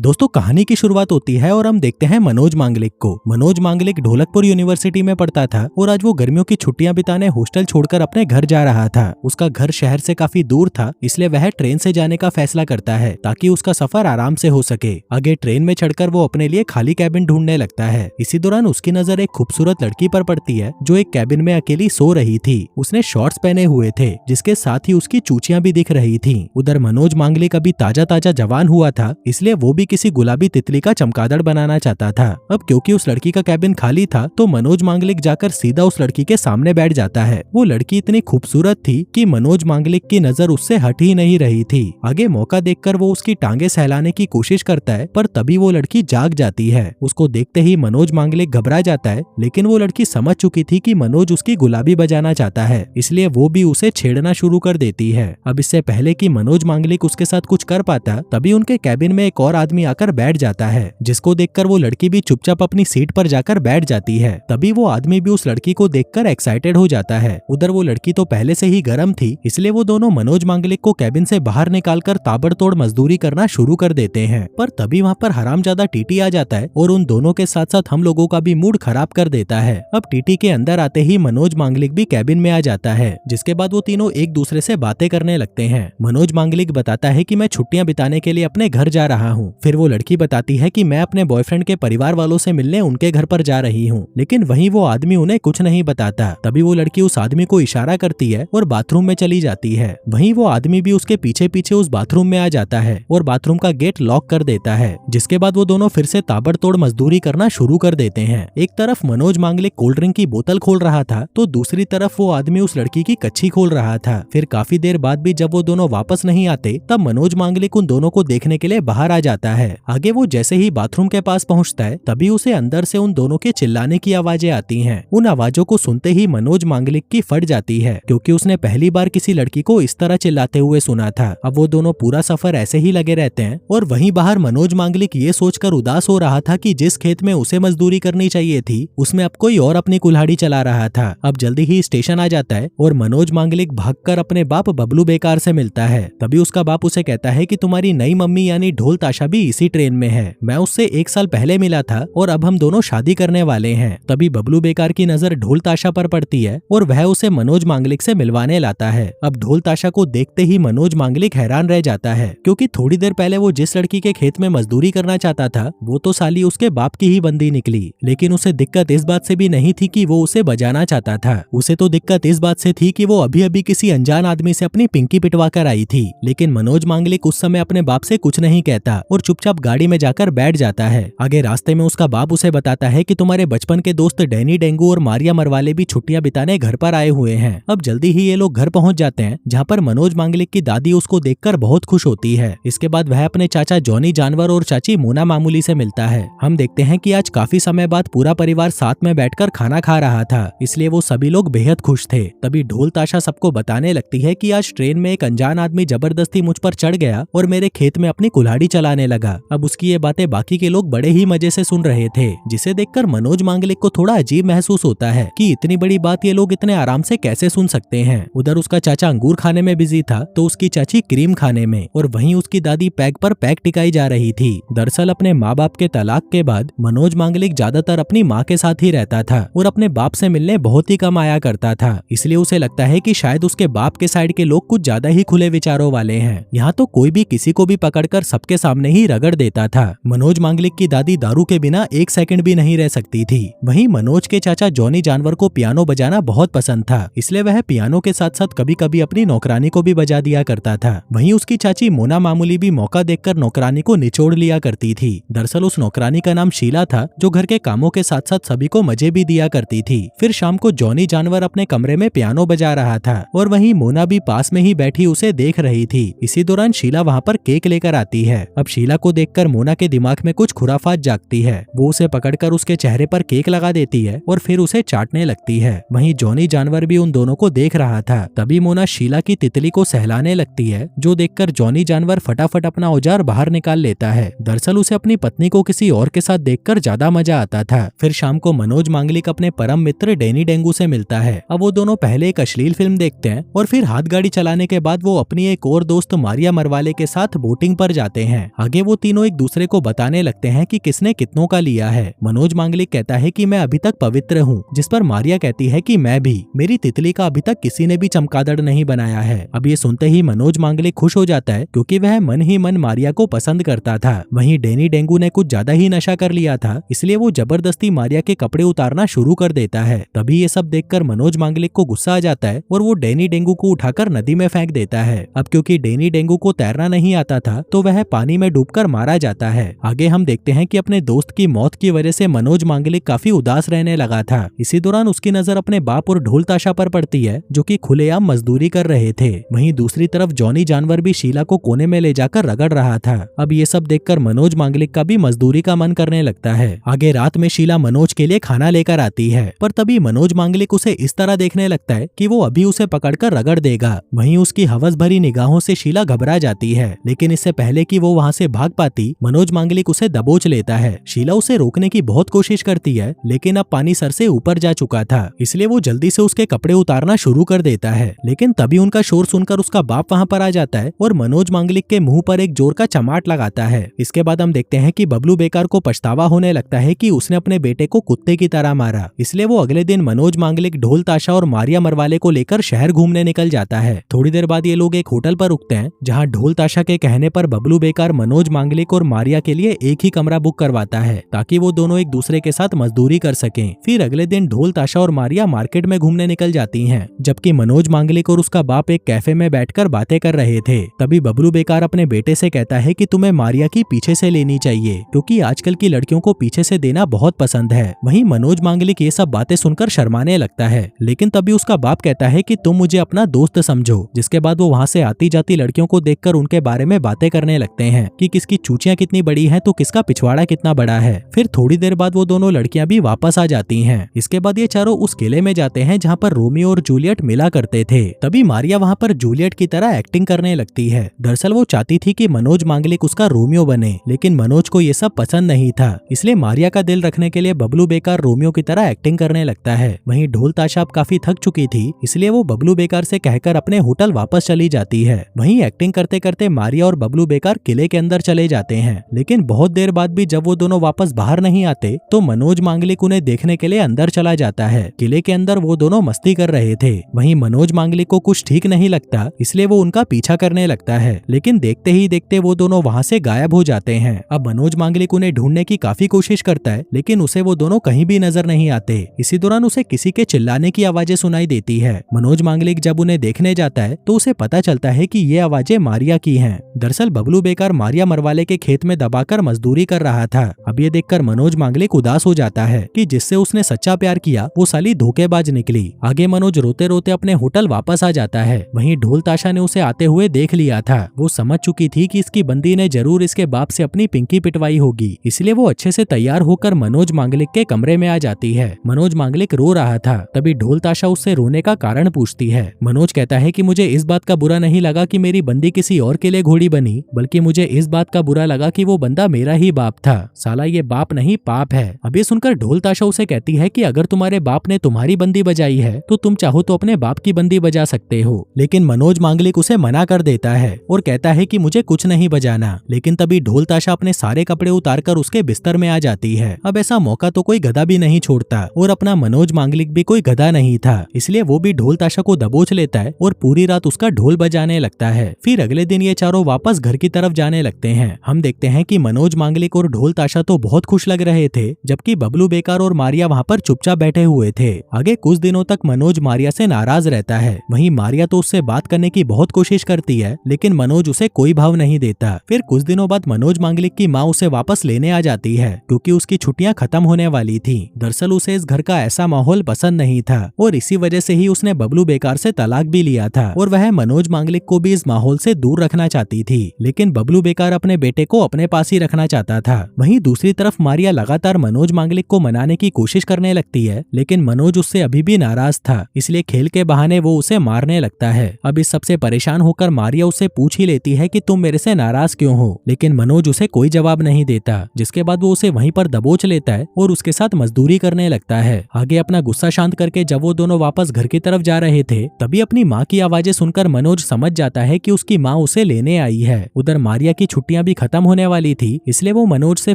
दोस्तों कहानी की शुरुआत होती है और हम देखते हैं मनोज मांगलिक को। मनोज मांगलिक ढोलकपुर यूनिवर्सिटी में पढ़ता था और आज वो गर्मियों की छुट्टियां बिताने हॉस्टल छोड़कर अपने घर जा रहा था। उसका घर शहर से काफी दूर था, इसलिए वह ट्रेन से जाने का फैसला करता है ताकि उसका सफर आराम से हो सके। आगे ट्रेन में चढ़कर वो अपने लिए खाली कैबिन ढूंढने लगता है। इसी दौरान उसकी नजर एक खूबसूरत लड़की पर पड़ती है जो एक कैबिन में अकेली सो रही थी। उसने शॉर्ट्स पहने हुए थे जिसके साथ ही उसकी चूचियां भी दिख रही थी। उधर मनोज मांगलिक अभी ताजा ताजा जवान हुआ था, इसलिए वो भी किसी गुलाबी तितली का चमगादड़ बनाना चाहता था। अब क्योंकि उस लड़की का कैबिन खाली था तो मनोज मांगलिक जाकर सीधा उस लड़की के सामने बैठ जाता है। वो लड़की इतनी खूबसूरत थी कि मनोज मांगलिक की नजर उससे हट ही नहीं रही थी। आगे मौका देखकर वो उसकी टांगे सहलाने की कोशिश करता है, पर तभी वो लड़की जाग जाती है। उसको देखते ही मनोज मांगलिक घबरा जाता है, लेकिन वो लड़की समझ चुकी थी कि मनोज उसकी गुलाबी बजाना चाहता है, इसलिए वो भी उसे छेड़ना शुरू कर देती है। अब इससे पहले कि मनोज मांगलिक उसके साथ कुछ कर पाता, तभी उनके कैबिन में एक और आदमी आकर बैठ जाता है, जिसको देखकर वो लड़की भी चुपचाप अपनी सीट पर जाकर बैठ जाती है। तभी वो आदमी भी उस लड़की को देखकर एक्साइटेड हो जाता है। उधर वो लड़की तो पहले से ही गर्म थी, इसलिए वो दोनों मनोज मांगलिक को कैबिन से बाहर निकालकर ताबड़तोड़ मजदूरी करना शुरू कर देते हैं। पर तभी वहाँ पर हरामजादा टीटी आ जाता है और उन दोनों के साथ साथ हम लोगों का भी मूड खराब कर देता है। अब टीटी के अंदर आते ही मनोज मांगलिक भी कैबिन में आ जाता है, जिसके बाद वो तीनों एक दूसरे से बातें करने लगते हैं। मनोज मांगलिक बताता है कि मैं छुट्टियां बिताने के लिए अपने घर जा रहा हूँ। फिर वो लड़की बताती है कि मैं अपने बॉयफ्रेंड के परिवार वालों से मिलने उनके घर पर जा रही हूँ, लेकिन वहीं वो आदमी उन्हें कुछ नहीं बताता। तभी वो लड़की उस आदमी को इशारा करती है और बाथरूम में चली जाती है। वहीं वो आदमी भी उसके पीछे पीछे उस बाथरूम में आ जाता है और बाथरूम का गेट लॉक कर देता है, जिसके बाद वो दोनों फिर से ताबड़तोड़ मजदूरी करना शुरू कर देते हैं। एक तरफ मनोज मांगलिक कोल्ड ड्रिंक की बोतल खोल रहा था तो दूसरी तरफ वो आदमी उस लड़की की कच्छी खोल रहा था। फिर काफी देर बाद भी जब वो दोनों वापस नहीं आते, तब मनोज मांगलिक उन दोनों को देखने के लिए बाहर आ जाता है। आगे वो जैसे ही बाथरूम के पास पहुंचता है, तभी उसे अंदर से उन दोनों के चिल्लाने की आवाजें आती हैं। उन आवाजों को सुनते ही मनोज मांगलिक की फट जाती है, क्योंकि उसने पहली बार किसी लड़की को इस तरह चिल्लाते हुए सुना था। अब वो दोनों पूरा सफर ऐसे ही लगे रहते हैं और वहीं बाहर मनोज मांगलिक ये सोचकर उदास हो रहा था कि जिस खेत में उसे मजदूरी करनी चाहिए थी, उसमें अब कोई और अपनी कुल्हाड़ी चला रहा था। अब जल्दी ही स्टेशन आ जाता है और मनोज मांगलिक भागकर अपने बाप बबलू बेकार से मिलता है। तभी उसका बाप उसे कहता है कि तुम्हारी नई मम्मी यानी ढोल ताशा भी इसी ट्रेन में है। मैं उससे 1 साल पहले मिला था और अब हम दोनों शादी करने वाले हैं। तभी बबलू बेकार की नजर ढोल ताशा पर पड़ती है और वह उसे मनोज मांगलिक से मिलवाने लाता है। अब ढोल ताशा को देखते ही मनोज मांगलिक हैरान रह जाता है, क्योंकि थोड़ी देर पहले वो जिस लड़की के खेत में मजदूरी करना चाहता था, वो तो साली उसके बाप की ही बंदी निकली। लेकिन उसे दिक्कत इस बात से भी नहीं थी कि वो उसे बजाना चाहता था, उसे तो दिक्कत इस बात से थी कि वो अभी अभी किसी अनजान आदमी से अपनी पिंकी पिटवा कर आई थी। लेकिन मनोज मांगलिक उस समय अपने बाप से कुछ नहीं कहता और चुपचाप गाड़ी में जाकर बैठ जाता है। आगे रास्ते में उसका बाप उसे बताता है कि तुम्हारे बचपन के दोस्त डैनी डेंगू और मारिया मरवाले भी छुट्टियां बिताने घर पर आए हुए हैं। अब जल्दी ही ये लोग घर पहुंच जाते हैं, जहाँ पर मनोज मांगलिक की दादी उसको देखकर बहुत खुश होती है। इसके बाद वह अपने चाचा जॉनी जानवर और चाची मोना मामूली से मिलता है। हम देखते हैं कि आज काफी समय बाद पूरा परिवार साथ में बैठकर खाना खा रहा था, इसलिए वो सभी लोग बेहद खुश थे। तभी ढोल ताशा सबको बताने लगती है कि आज ट्रेन में एक अनजान आदमी जबरदस्ती मुझ पर चढ़ गया और मेरे खेत में अपनी कुल्हाड़ी चलाने लगा। अब उसकी ये बातें बाकी के लोग बड़े ही मजे से सुन रहे थे, जिसे देखकर मनोज मांगलिक को थोड़ा अजीब महसूस होता है कि इतनी बड़ी बात ये लोग इतने आराम से कैसे सुन सकते हैं। उधर उसका चाचा अंगूर खाने में बिजी था तो उसकी चाची क्रीम खाने में, और वहीं उसकी दादी पैग पर पैग टिकाई जा रही थी। दरअसल अपने माँ बाप के तलाक के बाद मनोज मांगलिक ज्यादातर अपनी माँ के साथ ही रहता था और अपने बाप से मिलने बहुत ही कम आया करता था, इसलिए उसे लगता है कि शायद उसके बाप के साइड के लोग कुछ ज्यादा ही खुले विचारों वाले हैं। यहाँ तो कोई भी किसी को भी पकड़कर सबके सामने ही रगड़ देता था। मनोज मांगलिक की दादी दारू के बिना 1 सेकंड भी नहीं रह सकती थी। वहीं मनोज के चाचा जॉनी जानवर को पियानो बजाना बहुत पसंद था, इसलिए वह पियानो के साथ साथ कभी कभी अपनी नौकरानी को भी बजा दिया करता था। वहीं उसकी चाची मोना मामूली भी मौका देखकर नौकरानी को निचोड़ लिया करती थी। दरअसल उस नौकरानी का नाम शीला था, जो घर के कामों के साथ साथ सभी को मजे भी दिया करती थी। फिर शाम को जॉनी जानवर अपने कमरे में पियानो बजा रहा था और वहीं मोना भी पास में ही बैठी उसे देख रही थी। इसी दौरान शीला वहाँ पर केक लेकर आती है। अब शीला को देखकर मोना के दिमाग में कुछ खुराफात जागती है। वो उसे पकड़कर उसके चेहरे पर केक लगा देती है और फिर उसे चाटने लगती है। वहीं जॉनी जानवर भी उन दोनों को देख रहा था। तभी मोना शीला की तितली को सहलाने लगती है, जो देखकर जॉनी जानवर फटाफट अपना औजार बाहर निकाल लेता है। दरअसल उसे अपनी पत्नी को किसी और के साथ देखकर ज्यादा मजा आता था। फिर शाम को मनोज मांगलिक अपने परम मित्र डैनी डेंगू से मिलता है। अब वो दोनों पहले एक अश्लील फिल्म देखते हैं और फिर हाथ गाड़ी चलाने के बाद वो अपनी एक और दोस्त मारिया मरवाले के साथ बोटिंग पर जाते हैं। आगे वो तीनों एक दूसरे को बताने लगते हैं कि किसने कितनों का लिया है। मनोज मांगलिक कहता है कि मैं अभी तक पवित्र हूँ, जिस पर मारिया कहती है कि मैं भी, मेरी तितली का अभी तक किसी ने भी चमगादड़ नहीं बनाया है। अब ये सुनते ही मनोज मांगलिक खुश हो जाता है, क्योंकि वह मन ही मन मारिया को पसंद करता था। वहीं डैनी डेंगू ने कुछ ज्यादा ही नशा कर लिया था, इसलिए वो जबरदस्ती मारिया के कपड़े उतारना शुरू कर देता है। तभी ये सब देखकर मनोज मांगलिक को गुस्सा आ जाता है और वो डैनी डेंगू को उठाकर नदी में फेंक देता है। अब क्योंकि डैनी डेंगू को तैरना नहीं आता था, तो वह पानी में डूबकर मारा जाता है। आगे हम देखते हैं कि अपने दोस्त की मौत की वजह से मनोज मांगलिक काफी उदास रहने लगा था। इसी दौरान उसकी नजर अपने बाप और ढोल ताशा पर पड़ती है, जो कि खुलेआम मजदूरी कर रहे थे। वहीं दूसरी तरफ जॉनी जानवर भी शीला को कोने में ले जाकर रगड़ रहा था। अब ये सब देखकर मनोज मांगलिक का भी मजदूरी का मन करने लगता है। आगे रात में शीला मनोज के लिए खाना लेकर आती है, पर तभी मनोज मांगलिक उसे इस तरह देखने लगता है कि वो अभी उसे पकड़कर रगड़ देगा। वहीं उसकी हवस भरी निगाहों से शीला घबरा जाती है, लेकिन इससे पहले कि वो वहाँ से भाग पाती, मनोज मांगलिक उसे दबोच लेता है। शीला उसे रोकने की बहुत कोशिश करती है, लेकिन अब पानी सर से ऊपर जा चुका था, इसलिए वो जल्दी से उसके कपड़े उतारना शुरू कर देता है। लेकिन तभी उनका शोर सुनकर उसका बाप वहाँ पर आ जाता है और मनोज मांगलिक के मुंह पर एक जोर का चमाट लगाता है। इसके बाद हम देखते हैं कि बबलू बेकार को पछतावा होने लगता है कि उसने अपने बेटे को कुत्ते की तरह मारा, इसलिए वो अगले दिन मनोज मांगलिक, ढोल ताशा और मारिया मरवाले को लेकर शहर घूमने निकल जाता है। थोड़ी देर बाद ये लोग एक होटल पर रुकते हैं, जहाँ ढोल ताशा के कहने पर बबलू बेकार मनोज मांगलिक और मारिया के लिए एक ही कमरा बुक करवाता है, ताकि वो दोनों एक दूसरे के साथ मजदूरी कर सकें। फिर अगले दिन ढोल ताशा और मारिया मार्केट में घूमने निकल जाती हैं, जबकि मनोज मांगलिक और उसका बाप एक कैफे में बैठकर बातें कर रहे थे। तभी बबलू बेकार अपने बेटे से कहता है कि तुम्हें मारिया की पीछे से लेनी चाहिए, क्योंकि आजकल की लड़कियों को पीछे से देना बहुत पसंद है। वहीं मनोज मांगलिक ये सब बातें सुनकर शर्माने लगता है, लेकिन तभी उसका बाप कहता है कि तुम मुझे अपना दोस्त समझो। जिसके बाद वो वहाँ से आती जाती लड़कियों को देखकर उनके बारे में बातें करने लगते हैं कि किसकी चूचियां कितनी बड़ी हैं तो किसका पिछवाड़ा कितना बड़ा है। फिर थोड़ी देर बाद वो दोनों लड़कियां भी वापस आ जाती हैं। इसके बाद ये चारों उस किले में जाते हैं जहाँ पर रोमियो और जूलियट मिला करते थे। तभी मारिया वहाँ पर जूलियट की तरह एक्टिंग करने लगती है। दरअसल वो चाहती थी कि मनोज मांगलिक उसका रोमियो बने, लेकिन मनोज को ये सब पसंद नहीं था, इसलिए मारिया का दिल रखने के लिए बबलू बेकार रोमियो की तरह एक्टिंग करने लगता है। वहीं ढोल ताशा काफी थक चुकी थी, इसलिए वो बबलू बेकार से कहकर अपने होटल वापस चली जाती है। वहीं एक्टिंग करते करते मारिया और बबलू बेकार किले के अंदर चले जाते हैं, लेकिन बहुत देर बाद भी जब वो दोनों वापस बाहर नहीं आते, तो मनोज मांगलिक उन्हें देखने के लिए अंदर चला जाता है। किले के अंदर वो दोनों मस्ती कर रहे थे। वहीं मनोज मांगलिक को कुछ ठीक नहीं लगता, इसलिए वो उनका पीछा करने लगता है, लेकिन देखते ही देखते वो दोनों वहाँ से गायब हो जाते हैं। अब मनोज मांगलिक उन्हें ढूंढने की काफी कोशिश करता है, लेकिन उसे वो दोनों कहीं भी नजर नहीं आते। इसी दौरान उसे किसी के चिल्लाने की आवाजें सुनाई देती है। मनोज मांगलिक जब उन्हें देखने जाता है तो उसे पता चलता है कि ये आवाजें मारिया की हैं। दरअसल बबलू बेकार मारिया मरवाले के खेत में दबाकर मजदूरी कर रहा था। अब ये देखकर मनोज मांगलिक उदास हो जाता है कि जिससे उसने सच्चा प्यार किया वो साली धोखेबाज निकली। आगे मनोज रोते रोते अपने होटल वापस आ जाता है। वहीं ढोल ताशा ने उसे आते हुए देख लिया था। वो समझ चुकी थी कि इसकी बंदी ने जरूर इसके बाप से अपनी पिंकी पिटवाई होगी, इसलिए वो अच्छे से तैयार होकर मनोज मांगलिक के कमरे में आ जाती है। मनोज मांगलिक रो रहा था, तभी ढोल ताशा उससे रोने का कारण पूछती है। मनोज कहता है कि मुझे इस बात का बुरा नहीं लगा कि मेरी बंदी किसी और के लिए घोड़ी बनी, बल्कि मुझे इस बात का बुरा लगा कि वो बंदा मेरा ही बाप था। साला ये बाप नहीं पाप है। अब ये सुनकर ढोल ताशा उसे कहती है कि अगर तुम्हारे बाप ने तुम्हारी बंदी बजाई है तो तुम चाहो तो अपने बाप की बंदी बजा सकते हो, लेकिन मनोज मांगलिक उसे मना कर देता है और कहता है कि मुझे कुछ नहीं बजाना। लेकिन तभी ढोल ताशा अपने सारे कपड़े उतारकर उसके बिस्तर में आ जाती है। अब ऐसा मौका तो कोई गधा भी नहीं छोड़ता, और अपना मनोज मांगलिक भी कोई गधा नहीं था, इसलिए वो भी ढोल ताशा को दबोच लेता है और पूरी रात उसका ढोल बजाने लगता है। फिर अगले दिन ये चारों वापस घर की तरफ जाने लगते हैं। हम देखते हैं कि मनोज मांगलिक और ढोल ताशा तो बहुत खुश लग रहे थे, जबकि बबलू बेकार और मारिया वहाँ पर चुपचाप बैठे हुए थे। आगे कुछ दिनों तक मनोज मारिया से नाराज रहता है। वहीं मारिया तो उससे बात करने की बहुत कोशिश करती है, लेकिन मनोज उसे कोई भाव नहीं देता। फिर कुछ दिनों बाद मनोज मांगलिक की माँ उसे वापस लेने आ जाती है, क्योंकि उसकी छुट्टियां खत्म होने वाली थी। दरअसल उसे इस घर का ऐसा माहौल पसंद नहीं था, और इसी वजह से ही उसने बबलू बेकार से तलाक भी लिया था, और वह मनोज मांगलिक को भी इस माहौल से दूर रखना चाहती थी। लेकिन बबलू बेकार अपने बेटे को अपने पास ही रखना चाहता था। वहीं दूसरी तरफ मारिया लगातार मनोज मांगलिक को मनाने की कोशिश करने लगती है, लेकिन मनोज उससे अभी भी नाराज था, इसलिए खेल के बहाने वो उसे मारने लगता है। अब इस सबसे परेशान होकर मारिया उससे पूछ ही लेती है कि तुम मेरे से नाराज क्यों हो, लेकिन मनोज उसे कोई जवाब नहीं देता, जिसके बाद वो उसे वहीं पर दबोच लेता है और उसके साथ मजदूरी करने लगता है। आगे अपना गुस्सा शांत करके जब वो दोनों वापस घर की तरफ जा रहे थे, तभी अपनी माँ की आवाजें सुनकर मनोज समझ जाता है कि उसकी माँ उसे लेने आई है। उधर मारिया की छुट्टी छुट्टियां भी खत्म होने वाली थी, इसलिए वो मनोज से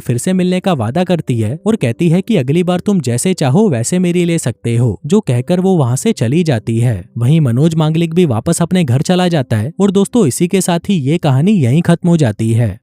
फिर से मिलने का वादा करती है और कहती है कि अगली बार तुम जैसे चाहो वैसे मेरी ले सकते हो, जो कहकर वो वहाँ से चली जाती है। वहीं मनोज मांगलिक भी वापस अपने घर चला जाता है और दोस्तों इसी के साथ ही ये कहानी यहीं खत्म हो जाती है।